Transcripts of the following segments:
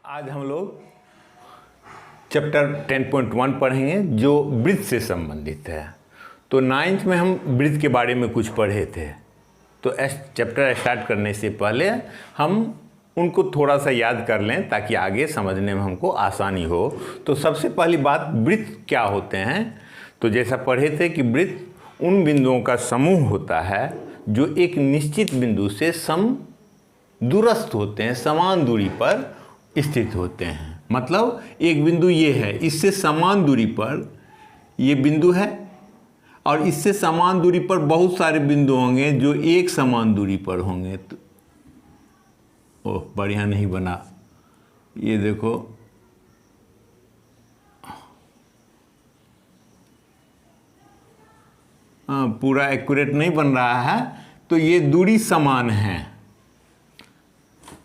आज हम लोग चैप्टर 10.1 पढ़ेंगे जो वृत्त से संबंधित है। तो 9th में हम वृत्त के बारे में कुछ पढ़े थे। तो चैप्टर स्टार्ट करने से पहले हम उनको थोड़ा सा याद कर लें ताकि आगे समझने में हमको आसानी हो। तो सबसे पहली बात, वृत्त क्या होते हैं। तो जैसा पढ़े थे कि वृत्त उन बिंदुओं का समूह होता है जो एक निश्चित बिंदु से दूरस्थ होते हैं, समान दूरी पर स्थित होते हैं। मतलब एक बिंदु ये है, इससे समान दूरी पर ये बिंदु है और इससे समान दूरी पर बहुत सारे बिंदु होंगे जो एक समान दूरी पर होंगे। तो ओह, बढ़िया नहीं बना, ये देखो, हाँ पूरा एक्यूरेट नहीं बन रहा है। तो ये दूरी समान है,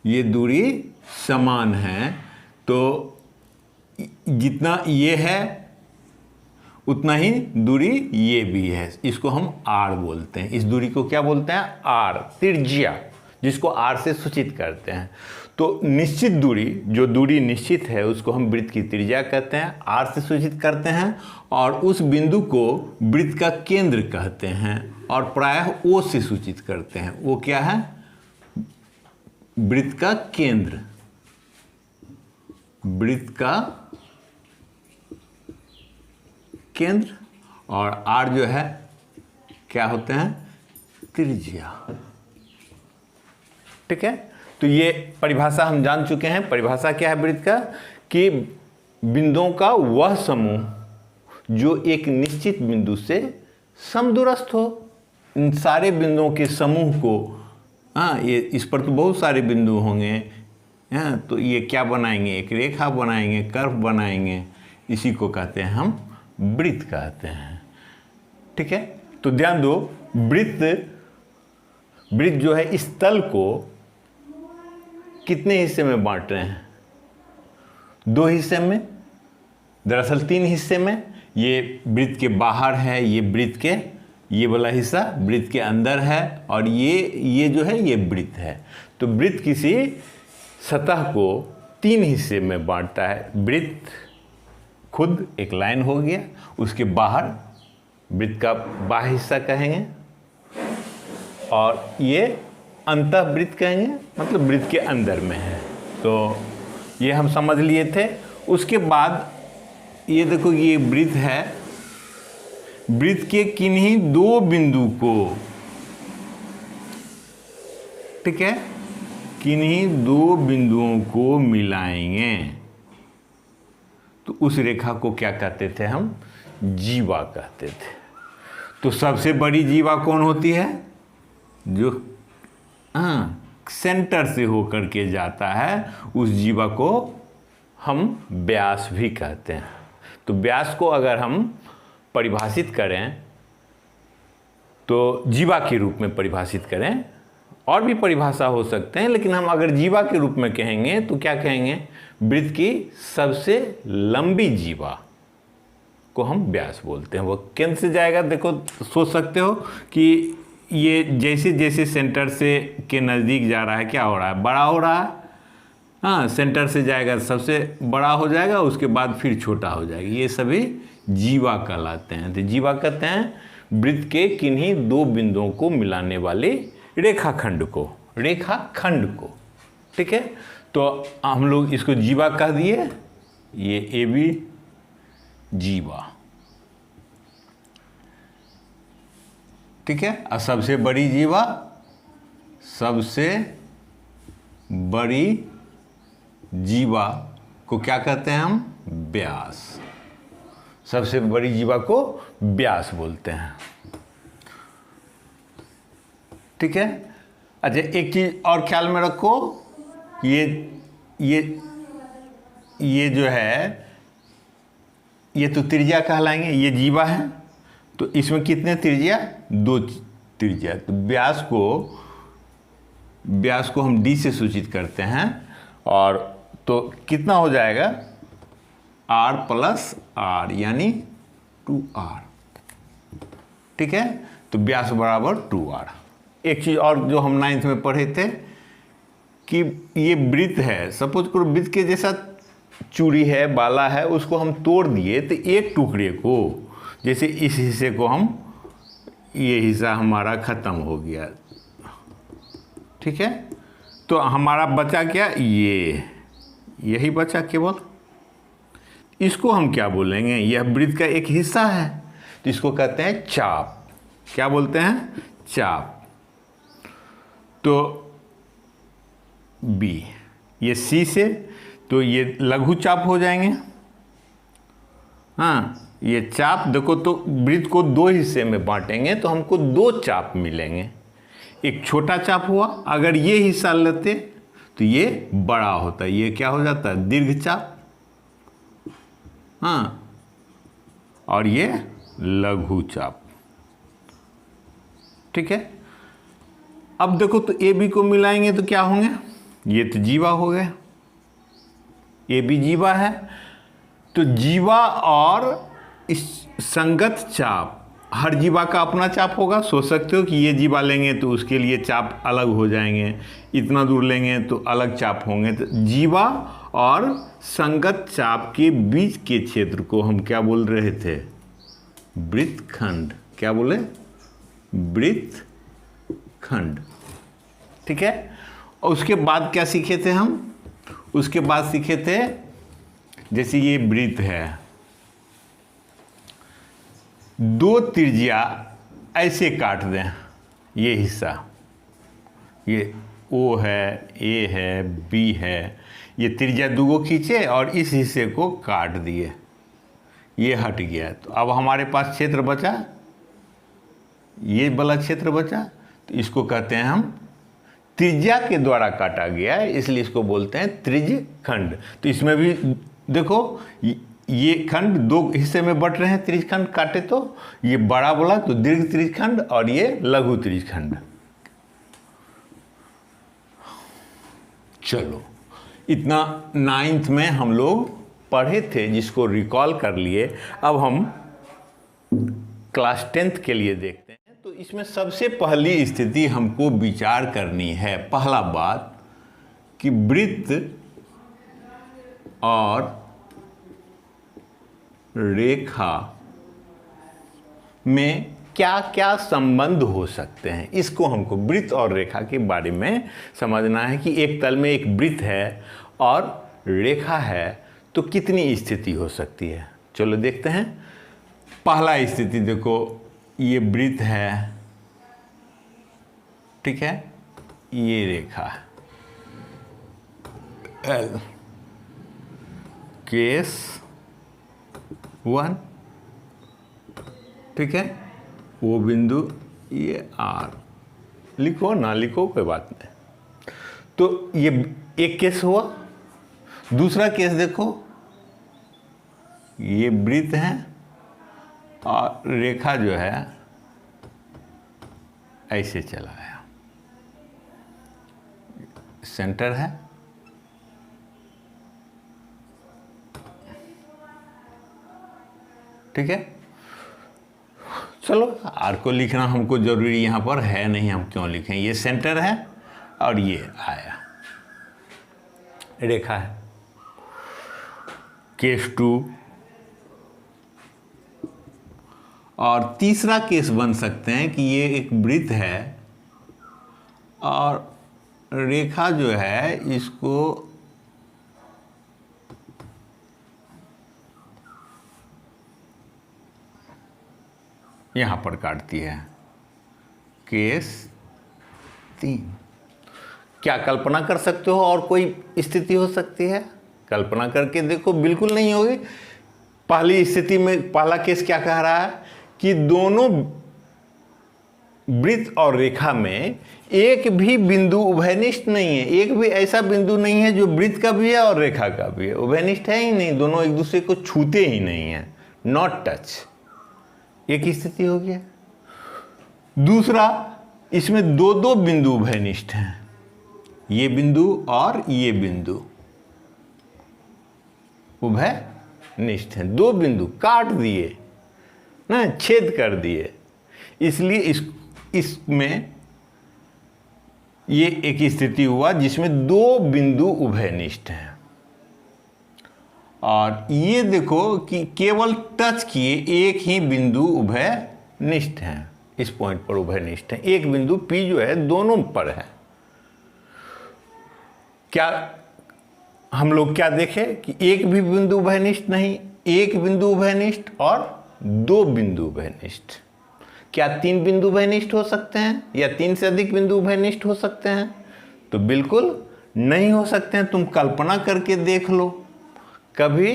ये दूरी समान है। तो जितना ये है उतना ही दूरी ये भी है। इसको हम आर बोलते हैं। इस दूरी को क्या बोलते हैं? आर, त्रिज्या, जिसको आर से सूचित करते हैं। तो निश्चित दूरी, जो दूरी निश्चित है उसको हम वृत्त की त्रिज्या कहते हैं, आर से सूचित करते हैं। और उस बिंदु को वृत्त का केंद्र कहते हैं और प्रायः ओ से सूचित करते हैं। वो क्या है? वृत्त का केंद्र, वृत्त का केंद्र। और आर जो है क्या होते हैं? त्रिज्या। ठीक है, तो ये परिभाषा हम जान चुके हैं। परिभाषा क्या है वृत्त का? कि बिंदुओं का वह समूह जो एक निश्चित बिंदु से समदूरस्थ हो। इन सारे बिंदुओं के समूह को, हाँ ये इस पर तो बहुत सारे बिंदु होंगे, हाँ तो ये क्या बनाएंगे? एक रेखा बनाएंगे, कर्व बनाएंगे। इसी को कहते हैं हम वृत्त कहते हैं। ठीक है, तो ध्यान दो, वृत्त जो है इस तल को कितने हिस्से में बांट रहे हैं? 2 हिस्से में, दरअसल 3 हिस्से में। ये वृत्त के बाहर है, ये वृत्त के ये वाला हिस्सा वृत्त के अंदर है, और ये जो है ये वृत्त है। तो वृत्त किसी सतह को 3 हिस्से में बांटता है। वृत्त खुद एक लाइन हो गया, उसके बाहर वृत्त का बाह्य हिस्सा कहेंगे, और ये अंतःवृत्त कहेंगे, मतलब वृत्त के अंदर में है। तो ये हम समझ लिए थे। उसके बाद ये देखो, ये वृत्त है, वृत्त के किन्हीं 2 बिंदु को, ठीक है, किन्हीं 2 बिंदुओं को मिलाएंगे तो उस रेखा को क्या कहते थे हम? जीवा कहते थे। तो सबसे बड़ी जीवा कौन होती है? जो सेंटर से होकर के जाता है, उस जीवा को हम व्यास भी कहते हैं। तो व्यास को अगर हम परिभाषित करें तो जीवा के रूप में परिभाषित करें, और भी परिभाषा हो सकते हैं, लेकिन हम अगर जीवा के रूप में कहेंगे तो क्या कहेंगे? वृत्त की सबसे लंबी जीवा को हम व्यास बोलते हैं। वो केंद्र से जाएगा, देखो सोच सकते हो कि ये जैसे जैसे सेंटर से के नज़दीक जा रहा है, क्या हो रहा है? बड़ा हो रहा है। हाँ, सेंटर से जाएगा सबसे बड़ा हो जाएगा, उसके बाद फिर छोटा हो जाएगा। ये सभी जीवा कहलाते हैं। तो जीवा कहते हैं वृत्त के किन्हीं 2 बिंदुओं को मिलाने वाले रेखाखंड को, रेखाखंड को। ठीक है, तो हम लोग इसको जीवा कह दिए। ये ए बी जीवा, ठीक है। और सबसे बड़ी जीवा, सबसे बड़ी जीवा को क्या कहते हैं हम? व्यास। सबसे बड़ी जीवा को व्यास बोलते हैं। ठीक है। अच्छा, एक चीज और ख्याल में रखो, ये जो है ये तो त्रिज्या कहलाएंगे, ये जीवा है। तो इसमें कितने त्रिज्या? 2 त्रिज्या। तो व्यास को हम डी से सूचित करते हैं। और तो कितना हो जाएगा? r प्लस r, यानी 2r। ठीक है, तो व्यास बराबर 2r। एक चीज़ और जो हम 9th में पढ़े थे कि ये वृत्त है, सपोज करो वृत्त के जैसा चूड़ी है, बाला है, उसको हम तोड़ दिए तो एक टुकड़े को, जैसे इस हिस्से को हम, ये हिस्सा हमारा ख़त्म हो गया, ठीक है, तो हमारा बचा क्या, यही बचा केवल। इसको हम क्या बोलेंगे, यह वृत्त का एक हिस्सा है, तो इसको कहते हैं चाप। क्या बोलते हैं, चाप। तो बी, ये सी से, तो ये लघु चाप हो जाएंगे। हाँ, ये चाप देखो, तो वृत्त को दो हिस्से में बांटेंगे तो हमको दो चाप मिलेंगे। एक छोटा चाप हुआ, अगर ये हिस्सा लेते तो ये बड़ा होता है, ये क्या हो जाता है, दीर्घ चाप। हाँ, और ये लघु चाप, ठीक है। अब देखो, तो ए बी को मिलाएंगे तो क्या होंगे, ये तो जीवा हो गए, ए बी जीवा है, तो जीवा और इस संगत चाप, हर जीवा का अपना चाप होगा। सोच सकते हो कि ये जीवा लेंगे तो उसके लिए चाप अलग हो जाएंगे, इतना दूर लेंगे तो अलग चाप होंगे। तो जीवा और संगत चाप के बीच के क्षेत्र को हम क्या बोल रहे थे, वृत्तखंड। क्या बोले, वृत्तखंड, ठीक है। और उसके बाद क्या सीखे थे हम, उसके बाद सीखे थे, जैसे ये वृत्त है, दो त्रिज्या ऐसे काट दें, ये हिस्सा, ये ओ है, ए है, बी है, ये त्रिज्या दूगो खींचे और इस हिस्से को काट दिए, ये हट गया। तो अब हमारे पास क्षेत्र बचा, ये वाला क्षेत्र बचा, तो इसको कहते हैं हम, त्रिज्या के द्वारा काटा गया है इसलिए इसको बोलते हैं त्रिज्यखंड। तो इसमें भी देखो, ये खंड दो हिस्से में बट रहे हैं, त्रिज्यखंड काटे तो, ये बड़ा बोला तो दीर्घ त्रिज्यखंड और ये लघु त्रिज्यखंड। चलो, इतना 9th में हम लोग पढ़े थे, जिसको रिकॉल कर लिए। अब हम क्लास 10th के लिए देखते हैं। तो इसमें सबसे पहली स्थिति हमको विचार करनी है, पहला बात, कि वृत्त और रेखा में क्या क्या संबंध हो सकते हैं। इसको हमको वृत्त और रेखा के बारे में समझना है कि एक तल में एक वृत्त है और रेखा है तो कितनी स्थिति हो सकती है। चलो देखते हैं। पहला स्थिति देखो, ये वृत्त है, ठीक है, ये रेखा है, एल, केस 1, ठीक है, वो बिंदु, ये आर, लिखो ना लिखो कोई बात नहीं। तो ये एक केस हुआ। दूसरा केस देखो, ये वृत्त है और रेखा जो है ऐसे चला गया, सेंटर है, ठीक है। चलो, आर को लिखना हमको जरूरी यहाँ पर है नहीं, हम क्यों लिखें, ये सेंटर है और ये आया, रेखा है। केस 2 और तीसरा केस बन सकते हैं कि ये एक वृत्त है और रेखा जो है इसको यहाँ पर काटती है, केस 3। क्या कल्पना कर सकते हो और कोई स्थिति हो सकती है? कल्पना करके देखो, बिल्कुल नहीं होगी। पहली स्थिति में पहला केस क्या कह रहा है कि दोनों वृत्त और रेखा में एक भी बिंदु उभयनिष्ठ नहीं है, एक भी ऐसा बिंदु नहीं है जो वृत्त का भी है और रेखा का भी है, उभयनिष्ठ है ही नहीं, दोनों एक दूसरे को छूते ही नहीं है, नॉट टच। एक स्थिति हो गया। दूसरा, इसमें दो दो बिंदु उभयनिष्ठ हैं, ये बिंदु और ये बिंदु उभयनिष्ठ हैं, दो बिंदु काट दिए ना, छेद कर दिए, इसलिए इसमें ये एक स्थिति हुआ जिसमें दो बिंदु उभयनिष्ठ हैं, और ये देखो कि केवल टच किए एक ही बिंदु उभयनिष्ठ हैं, इस पॉइंट पर उभयनिष्ठ हैं। एक बिंदु P जो है दोनों पर है। क्या हम लोग क्या देखे कि एक भी बिंदु उभयनिष्ठ नहीं, एक बिंदु उभयनिष्ठ और दो बिंदु उभयनिष्ठ। क्या तीन बिंदु उभयनिष्ठ हो सकते हैं या तीन से अधिक बिंदु उभयनिष्ठ हो सकते हैं? तो बिल्कुल नहीं हो सकते हैं। तुम कल्पना करके देख लो, कभी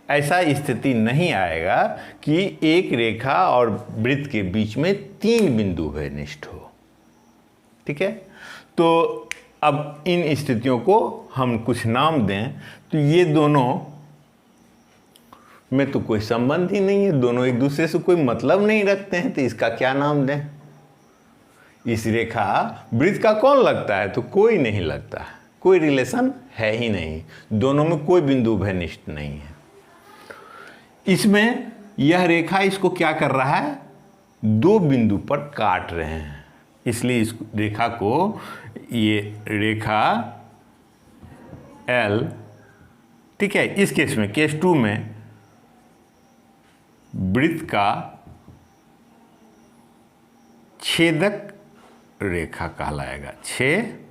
ऐसा स्थिति नहीं आएगा कि एक रेखा और वृत्त के बीच में तीन बिंदु उभयनिष्ठ हो। ठीक है, तो अब इन स्थितियों को हम कुछ नाम दें तो ये दोनों में तो कोई संबंध ही नहीं है, दोनों एक दूसरे से कोई मतलब नहीं रखते हैं, तो इसका क्या नाम दें? इस रेखा वृत्त का कौन लगता है? तो कोई नहीं लगता, कोई रिलेशन है ही नहीं, दोनों में कोई बिंदु उभयनिष्ठ नहीं है। इसमें यह रेखा इसको क्या कर रहा है? दो बिंदु पर काट रहे हैं, इसलिए इस रेखा को, ये रेखा L, ठीक है, इस केस में केस 2 में वृत्त का छेदक रेखा कहलाएगा। छेदक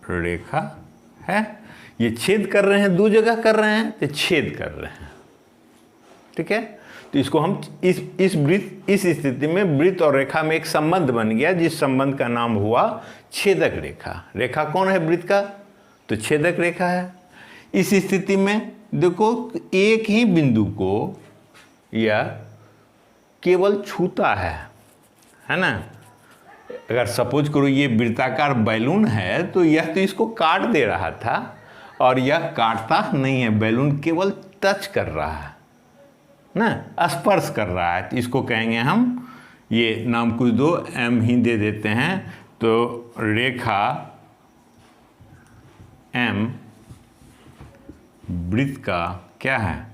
रेखा है, ये छेद कर रहे हैं, दो जगह कर रहे हैं तो छेद कर रहे हैं। ठीक है, तो इसको हम इस स्थिति में वृत्त और रेखा में एक संबंध बन गया, जिस संबंध का नाम हुआ छेदक रेखा। रेखा कौन है वृत्त का? तो छेदक रेखा है। इस स्थिति में देखो एक ही बिंदु को यह केवल छूता है ना। अगर सपोज करो ये वृत्ताकार बैलून है तो यह तो इसको काट दे रहा था, और यह काटता नहीं है, बैलून केवल टच कर रहा है ना, स्पर्श कर रहा है, तो इसको कहेंगे हम, ये नाम कुछ दो, M ही दे देते हैं, तो रेखा M वृत्त का क्या है?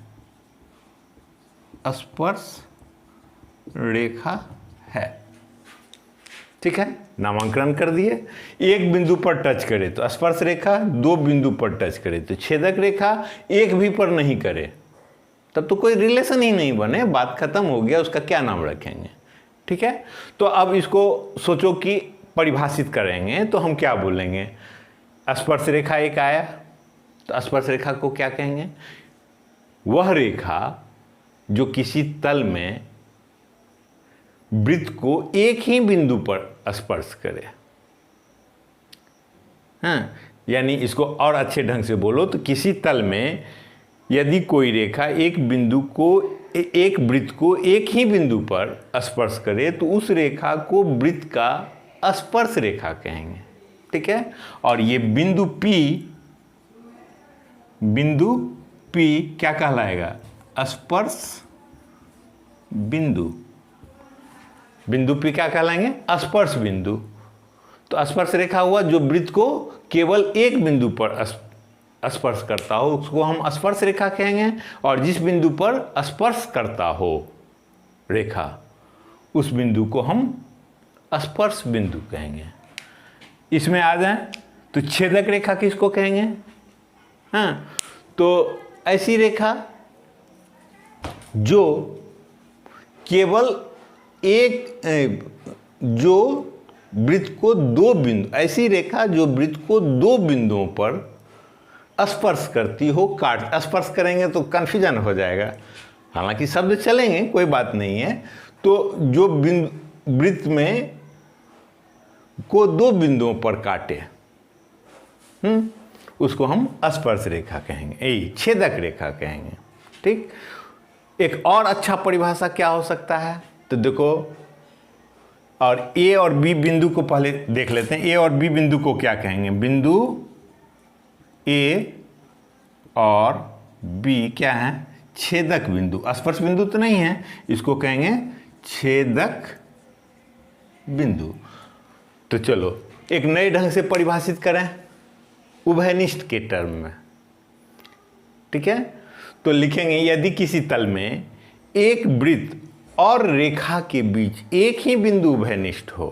स्पर्श रेखा है। ठीक है, नामांकन कर दिए। एक बिंदु पर टच करे तो स्पर्श रेखा, दो बिंदु पर टच करे तो छेदक रेखा, एक भी पर नहीं करे तब तो कोई रिलेशन ही नहीं बने, बात खत्म हो गया, उसका क्या नाम रखेंगे? ठीक है, तो अब इसको सोचो कि परिभाषित करेंगे तो हम क्या बोलेंगे? स्पर्श रेखा एक आया, तो स्पर्श रेखा को क्या कहेंगे? वह रेखा जो किसी तल में वृत्त को एक ही बिंदु पर स्पर्श करे। हाँ, यानी इसको और अच्छे ढंग से बोलो तो किसी तल में यदि कोई रेखा एक बिंदु को, एक वृत्त को एक ही बिंदु पर स्पर्श करे तो उस रेखा को वृत्त का स्पर्श रेखा कहेंगे। ठीक है, और ये बिंदु P क्या कहलाएगा? स्पर्श बिंदु। बिंदु P क्या कहलाएंगे? स्पर्श बिंदु। तो स्पर्श रेखा हुआ जो वृत्त को केवल एक बिंदु पर स्पर्श करता हो, उसको हम स्पर्श रेखा कहेंगे, और जिस बिंदु पर स्पर्श करता हो रेखा, उस बिंदु को हम स्पर्श बिंदु कहेंगे। इसमें आ जाए तो छेदक रेखा किसको कहेंगे? हाँ, तो ऐसी रेखा जो केवल एक, जो वृत्त को दो बिंदु, ऐसी रेखा जो वृत्त को दो बिंदुओं पर स्पर्श करती हो, काट, स्पर्श करेंगे तो कन्फ्यूजन हो जाएगा, हालांकि शब्द चलेंगे, कोई बात नहीं है। तो जो वृत्त में को दो बिंदुओं पर काटे, उसको हम स्पर्श रेखा कहेंगे, यही छेदक रेखा कहेंगे। ठीक, एक और अच्छा परिभाषा क्या हो सकता है? तो देखो, और A और B बिंदु को पहले देख लेते हैं। A और B बिंदु को क्या कहेंगे? बिंदु A और B क्या है? छेदक बिंदु। स्पर्श बिंदु तो नहीं है, इसको कहेंगे छेदक बिंदु। तो चलो एक नए ढंग से परिभाषित करें उभयनिष्ठ के टर्म में। ठीक है, तो लिखेंगे यदि किसी तल में एक वृत्त और रेखा के बीच एक ही बिंदु उभयनिष्ठ हो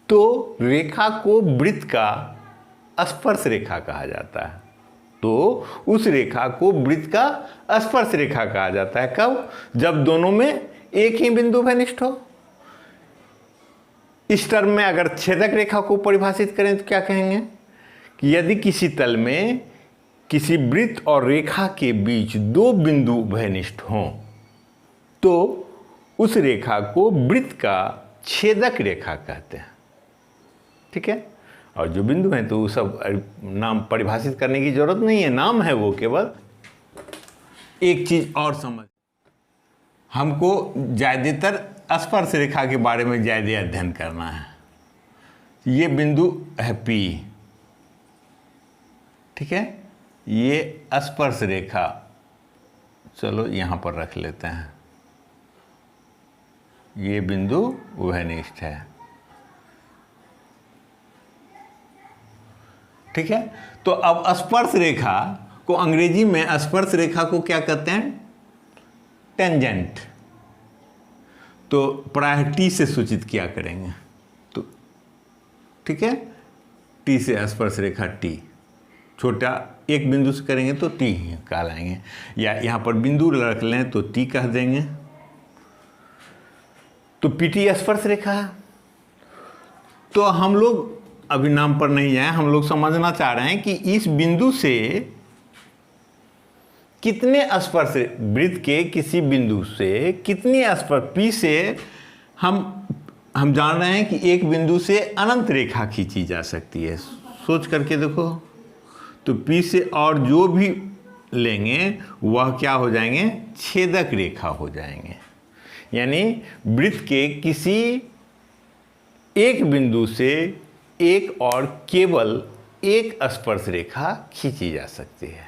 तो रेखा को वृत्त का स्पर्श रेखा कहा जाता है। तो उस रेखा को वृत्त का स्पर्श रेखा कहा जाता है। कब? जब दोनों में एक ही बिंदु उभयनिष्ठ हो। इस टर्म में अगर छेदक रेखा को परिभाषित करें तो क्या कहेंगे कि यदि किसी तल में किसी वृत्त और रेखा के बीच दो बिंदु उभयनिष्ठ हों तो उस रेखा को वृत्त का छेदक रेखा कहते हैं। ठीक है, और जो बिंदु हैं तो वो सब नाम परिभाषित करने की जरूरत नहीं है, नाम है वो। केवल एक चीज और समझ, हमको ज्यादातर स्पर्श रेखा के बारे में ज़्यादा अध्ययन करना है। ये बिंदु है P, ठीक है, ये स्पर्श रेखा चलो यहाँ पर रख लेते हैं, ये बिंदु उभयनिष्ठ है। ठीक है, तो अब स्पर्श रेखा को अंग्रेजी में स्पर्श रेखा को क्या कहते हैं? टेंजेंट। तो प्राय टी से सूचित किया करेंगे। तो ठीक है, टी से स्पर्श रेखा टी, छोटा एक बिंदु से करेंगे तो टी कहलाएंगे, या यहाँ पर बिंदु रख लें तो टी कह देंगे। तो पीटी स्पर्श रेखा है। तो हम लोग अभी नाम पर नहीं जाए, हम लोग समझना चाह रहे हैं कि इस बिंदु से कितने स्पर्श, वृत्त के किसी बिंदु से कितने स्पर्श, पी से हम जान रहे हैं कि एक बिंदु से अनंत रेखा खींची जा सकती है। सोच करके देखो, तो पी से और जो भी लेंगे वह क्या हो जाएंगे? छेदक रेखा हो जाएंगे। यानी वृत्त के किसी एक बिंदु से एक और केवल एक स्पर्श रेखा खींची जा सकती है।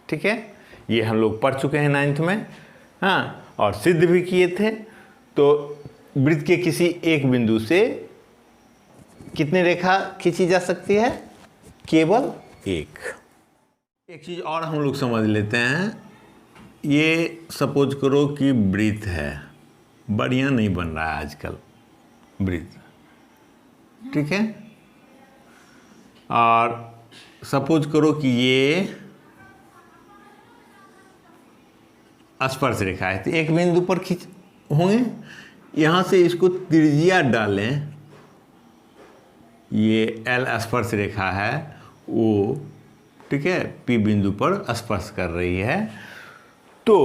ठीक है, ये हम लोग पढ़ चुके हैं 9th में, हाँ, और सिद्ध भी किए थे। तो वृत्त के किसी एक बिंदु से कितनी रेखा खींची जा सकती है? केवल एक। एक चीज़ और हम लोग समझ लेते हैं, ये सपोज करो कि वृत्त है, बढ़िया नहीं बन रहा है आजकल वृत्त, ठीक है, और सपोज करो कि ये स्पर्श रेखा है, तो एक बिंदु पर खींच होंगे, यहाँ से इसको त्रिज्या डालें, ये एल स्पर्श रेखा है वो, ठीक है, पी बिंदु पर स्पर्श कर रही है। तो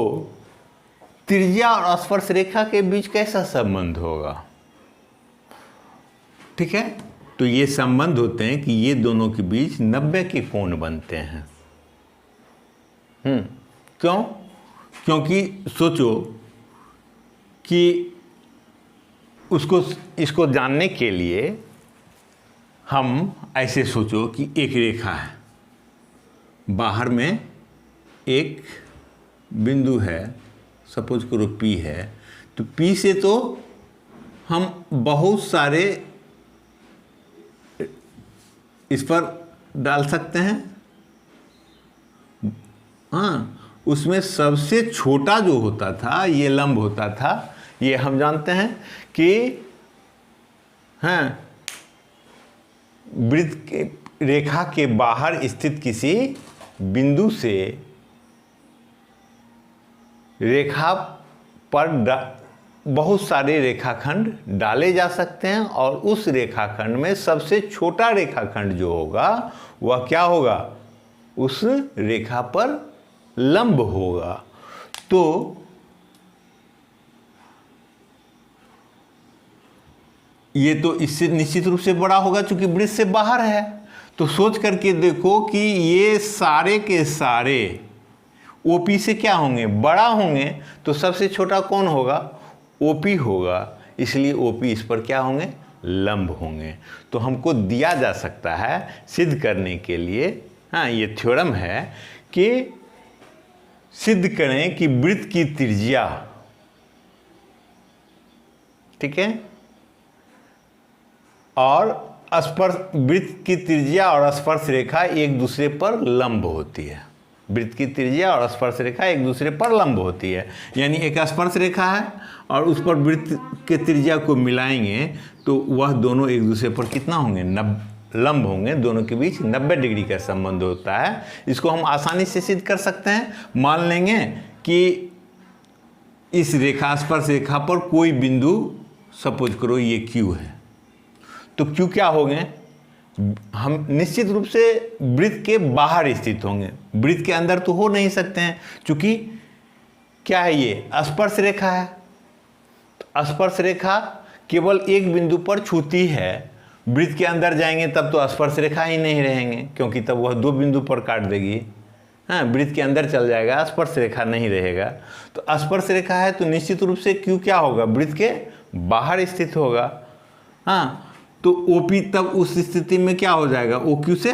त्रिज्या और स्पर्श रेखा के बीच कैसा संबंध होगा? ठीक है, तो ये संबंध होते हैं कि ये दोनों के बीच 90 के कोण बनते हैं। क्यों? क्योंकि सोचो कि इसको जानने के लिए हम ऐसे सोचो कि एक रेखा है, बाहर में एक बिंदु है, सपोज करो P है, तो P से तो हम बहुत सारे इस पर डाल सकते हैं। हाँ, उसमें सबसे छोटा जो होता था ये लंब होता था, ये हम जानते हैं कि हाँ, वृत्त के रेखा के बाहर स्थित किसी बिंदु से रेखा पर बहुत सारे रेखाखंड डाले जा सकते हैं, और उस रेखाखंड में सबसे छोटा रेखाखंड जो होगा वह क्या होगा? उस रेखा पर लंब होगा। तो ये तो इससे निश्चित रूप से बड़ा होगा क्योंकि वृत्त से बाहर है। तो सोच करके देखो कि ये सारे के सारे ओपी से क्या होंगे? बड़ा होंगे। तो सबसे छोटा कौन होगा? ओपी होगा, इसलिए ओपी इस पर क्या होंगे? लंब होंगे। तो हमको दिया जा सकता है सिद्ध करने के लिए, हाँ, ये थ्योरम है कि सिद्ध करें कि वृत्त की त्रिज्या, ठीक है, और स्पर्श, वृत्त की त्रिज्या और स्पर्श रेखा एक दूसरे पर लंब होती है। वृत्त की त्रिज्या और स्पर्श रेखा एक दूसरे पर लंब होती है। यानी एक स्पर्श रेखा है और उस पर वृत्त के त्रिज्या को मिलाएंगे तो वह दोनों एक दूसरे पर कितना होंगे, लंब होंगे। दोनों के बीच 90 डिग्री का संबंध होता है। इसको हम आसानी से सिद्ध कर सकते हैं। मान लेंगे कि इस रेखा, स्पर्श रेखा पर कोई बिंदु, सपोज करो ये Q है, तो Q क्या होंगे, हम निश्चित रूप से वृत्त के बाहर स्थित होंगे, वृत्त के अंदर तो हो नहीं सकते हैं, क्योंकि क्या है, ये स्पर्श रेखा है। तो स्पर्श रेखा केवल एक बिंदु पर छूती है, वृत्त के अंदर जाएंगे तब तो स्पर्श रेखा ही नहीं रहेंगे, क्योंकि तब वह 2 बिंदु पर काट देगी। हाँ, वृत्त के अंदर चल जाएगा, स्पर्श रेखा नहीं रहेगा। तो स्पर्श रेखा है तो निश्चित रूप से Q क्या होगा, वृत्त के बाहर स्थित होगा। हाँ, तो OP तब उस स्थिति में क्या हो जाएगा, OQ से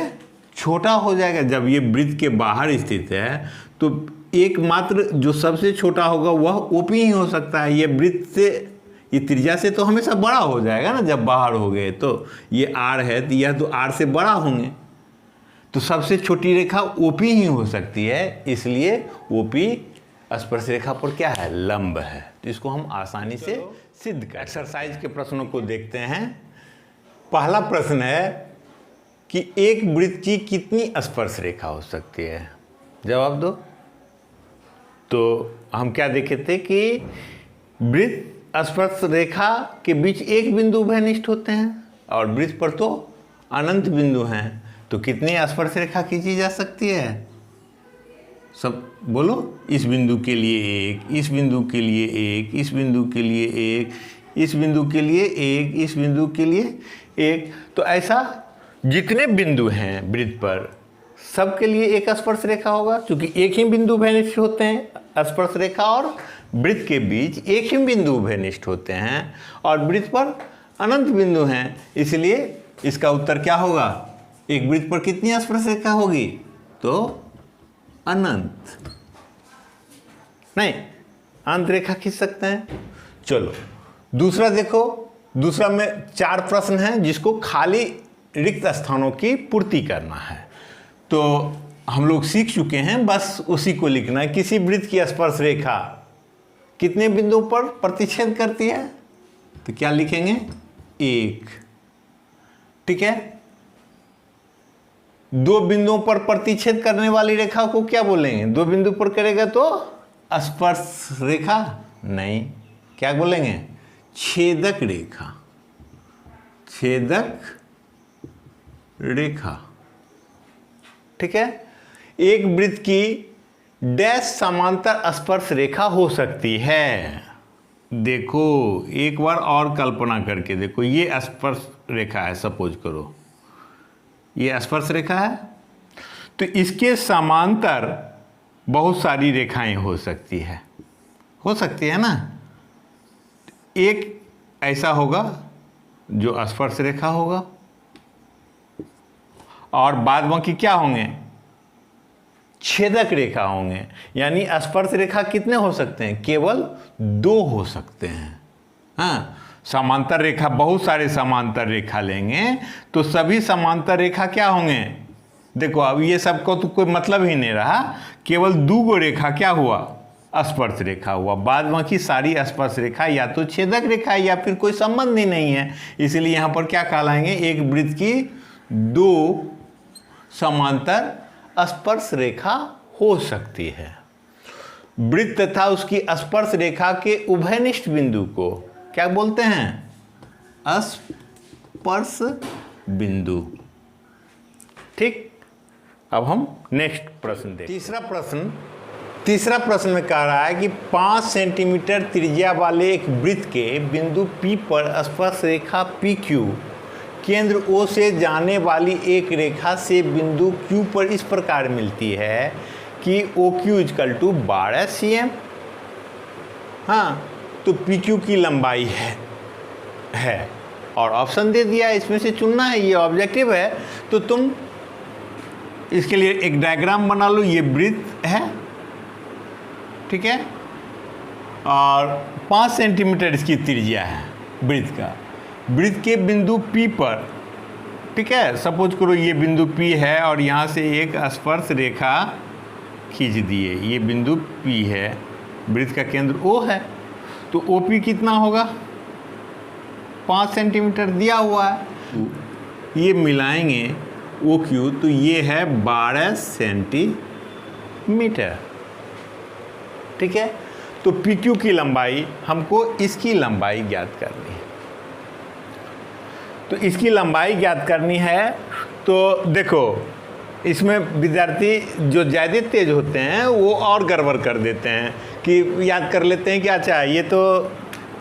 छोटा हो जाएगा। जब ये वृत्त के बाहर स्थित है तो एकमात्र जो सबसे छोटा होगा वह OP ही हो सकता है। ये वृत्त से, ये त्रिज्या से तो हमेशा बड़ा हो जाएगा ना जब बाहर हो गए। तो ये R है तो यह तो R से बड़ा होंगे, तो सबसे छोटी रेखा OP ही हो सकती है। इसलिए OP स्पर्श रेखा पर क्या है, लंब है। तो इसको हम आसानी से सिद्ध कर। एक्सरसाइज के प्रश्नों को देखते हैं। पहला प्रश्न है कि एक वृत्त की कितनी स्पर्श रेखा हो सकती है, जवाब दो। तो हम क्या देखे थे कि वृत्त स्पर्श रेखा के बीच एक बिंदु उभयनिष्ठ होते हैं और वृत्त पर तो अनंत बिंदु हैं। तो कितनी स्पर्श रेखा खींची जा सकती है, सब बोलो। इस बिंदु के लिए एक, इस बिंदु के लिए एक, इस बिंदु के लिए एक, इस बिंदु के लिए एक, इस बिंदु के लिए एक। तो ऐसा जितने बिंदु हैं वृत्त पर सबके लिए एक स्पर्श रेखा होगा, क्योंकि एक ही बिंदु उभयनिष्ठ होते हैं। स्पर्श रेखा और वृत्त के बीच एक ही बिंदु उभयनिष्ठ होते हैं और वृत्त पर अनंत बिंदु हैं। इसलिए इसका उत्तर क्या होगा, एक वृत्त पर कितनी स्पर्श रेखा होगी, तो अनंत। नहीं, अनंत रेखा खींच सकते हैं। चलो दूसरा देखो। दूसरा में 4 प्रश्न हैं जिसको खाली रिक्त स्थानों की पूर्ति करना है। तो हम लोग सीख चुके हैं, बस उसी को लिखना है। किसी वृत्त की स्पर्श रेखा कितने बिंदुओं पर प्रतिच्छेद करती है, तो क्या लिखेंगे, 1। ठीक है। 2 बिंदुओं पर प्रतिच्छेद करने वाली रेखा को क्या बोलेंगे, 2 बिंदु पर करेगा तो स्पर्श रेखा नहीं, क्या बोलेंगे, छेदक रेखा। छेदक रेखा। ठीक है। एक वृत्त की डैश समांतर स्पर्श रेखा हो सकती है। देखो एक बार और कल्पना करके देखो, ये स्पर्श रेखा है, सपोज करो ये स्पर्श रेखा है, तो इसके समांतर बहुत सारी रेखाएं हो सकती है ना। एक ऐसा होगा जो स्पर्श रेखा होगा और बाद बाकी क्या होंगे, छेदक रेखा होंगे। यानी स्पर्श रेखा कितने हो सकते हैं, केवल 2 हो सकते हैं। हाँ, समांतर रेखा, बहुत सारे समांतर रेखा लेंगे तो सभी समांतर रेखा क्या होंगे, देखो अब ये सबको तो कोई मतलब ही नहीं रहा, केवल 2 रेखा क्या हुआ, स्पर्श रेखा हुआ। बाद बाकी सारी स्पर्श रेखा या तो छेदक रेखा है या फिर कोई संबंध ही नहीं है। इसलिए यहाँ पर क्या कहलाएंगे, एक वृत्त की 2 समांतर स्पर्श रेखा हो सकती है। वृत्त तथा उसकी स्पर्श रेखा के उभयनिष्ठ बिंदु को क्या बोलते हैं, स्पर्श बिंदु। ठीक। अब हम नेक्स्ट प्रश्न देखें। तीसरा प्रश्न में कह रहा है कि 5 सेंटीमीटर त्रिज्या वाले एक वृत्त के बिंदु P पर स्पर्श रेखा PQ केंद्र O से जाने वाली एक रेखा से बिंदु Q पर इस प्रकार मिलती है कि OQ = 12 cm। हाँ, तो PQ की लंबाई है और ऑप्शन दे दिया, इसमें से चुनना है, ये ऑब्जेक्टिव है। तो तुम इसके लिए एक डायग्राम बना लो। ये वृत्त है, ठीक है, और 5 सेंटीमीटर इसकी त्रिज्या है वृत्त का। वृत्त के बिंदु P पर, ठीक है, सपोज करो ये बिंदु P है और यहाँ से एक स्पर्श रेखा खींच दिए, ये बिंदु P है, वृत्त का केंद्र O है, तो OP कितना होगा 5 सेंटीमीटर दिया हुआ है। ये मिलाएंगे OQ तो ये है 12 सेंटीमीटर। ठीक है, तो PQ की लंबाई हमको इसकी लंबाई ज्ञात करनी है। तो इसकी लंबाई ज्ञात करनी है, तो देखो इसमें विद्यार्थी जो ज़्यादा तेज होते हैं वो और गड़बड़ कर देते हैं कि याद कर लेते हैं कि अच्छा ये तो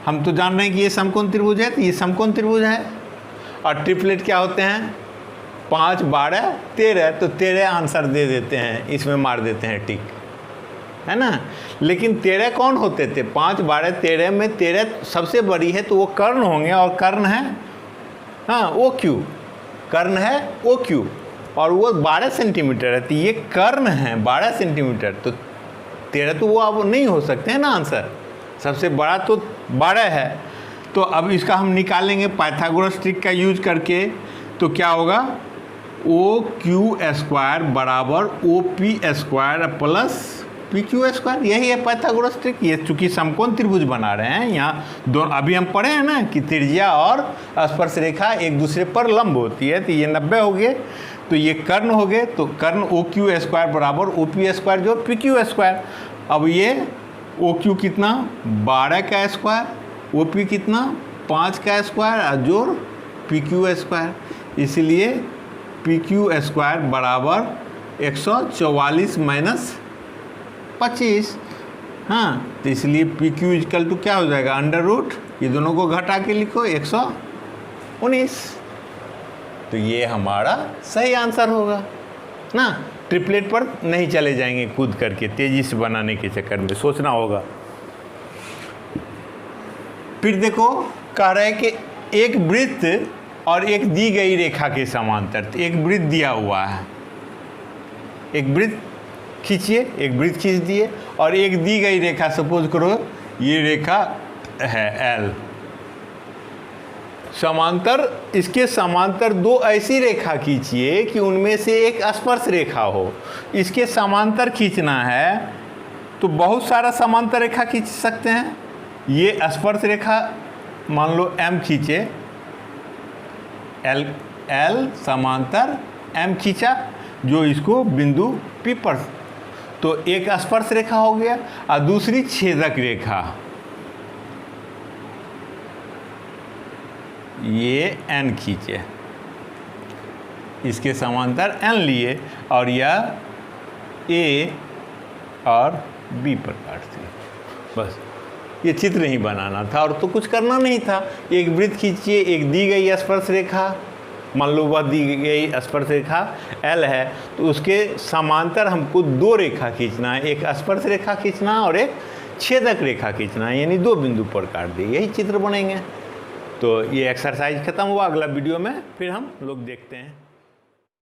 हम तो जान रहे हैं कि ये समकोण त्रिभुज है, तो ये समकोण त्रिभुज है। और ट्रिपलेट क्या होते हैं 5, 12, 13, तो 13 आंसर दे देते हैं, इसमें मार देते हैं टिक, है ना। लेकिन 13 कौन होते थे, 5, 12, 13 में 13 सबसे बड़ी है तो वो कर्ण होंगे, और कर्ण है हाँ OQ, कर्ण है OQ, और वो 12 सेंटीमीटर है, तो ये कर्ण है 12 सेंटीमीटर, तो 13 तो वो अब नहीं हो सकते हैं ना आंसर, सबसे बड़ा तो 12 है। तो अब इसका हम निकालेंगे पाइथागोरस ट्रिक का यूज करके, तो क्या होगा OQ² बराबर OP² प्लस PQ², यही है पाइथागोरस ट्रिक। ये चूँकि समकोण त्रिभुज बना रहे हैं, यहाँ दोनों अभी हम पढ़े हैं ना कि त्रिज्या और स्पर्श रेखा एक दूसरे पर लंब होती है, तो ये 90 हो गए, तो ये कर्ण हो गए, तो कर्ण OQ² बराबर OP² जो PQ²। अब ये OQ कितना 12 का स्क्वायर, OP कितना 5 का स्क्वायर और जोड़ PQ², इसलिए PQ² बराबर 144 माइनस 25। हाँ, तो इसलिए PQ इक्वल टू क्या हो जाएगा अंडर रूट, ये दोनों को घटा के लिखो 119, तो ये हमारा सही आंसर होगा ना। ट्रिपलेट पर नहीं चले जाएंगे कूद करके, तेजी से बनाने के चक्कर में सोचना होगा। फिर देखो कह रहे हैं कि एक वृत्त और एक दी गई रेखा के समांतर, तो एक वृत्त दिया हुआ है, एक वृत्त खींचिए, एक वृत्त खींच दिए, और एक दी गई रेखा सपोज करो ये रेखा है L, समांतर, इसके समांतर दो ऐसी रेखा खींचिए कि उनमें से एक स्पर्श रेखा हो। इसके समांतर खींचना है तो बहुत सारा समांतर रेखा खींच सकते हैं। ये स्पर्श रेखा मान लो M खींचे, L समांतर M खींचा, जो इसको बिंदु P पर, तो एक स्पर्श रेखा हो गया और दूसरी छेदक रेखा, ये N खींचे, इसके समांतर N लिए और यह A और B पर काट दिए। बस ये चित्र ही बनाना था और तो कुछ करना नहीं था। एक वृत्त खींचिए, एक दी गई स्पर्श रेखा, मान लो वह दी गई स्पर्श रेखा L है, तो उसके समांतर हमको दो रेखा खींचना है, एक स्पर्श रेखा खींचना और एक छेदक रेखा खींचना है, यानी दो बिंदु पर काट दिए, यही चित्र बनेंगे। तो ये एक्सरसाइज खत्म हुआ। अगला वीडियो में फिर हम लोग देखते हैं।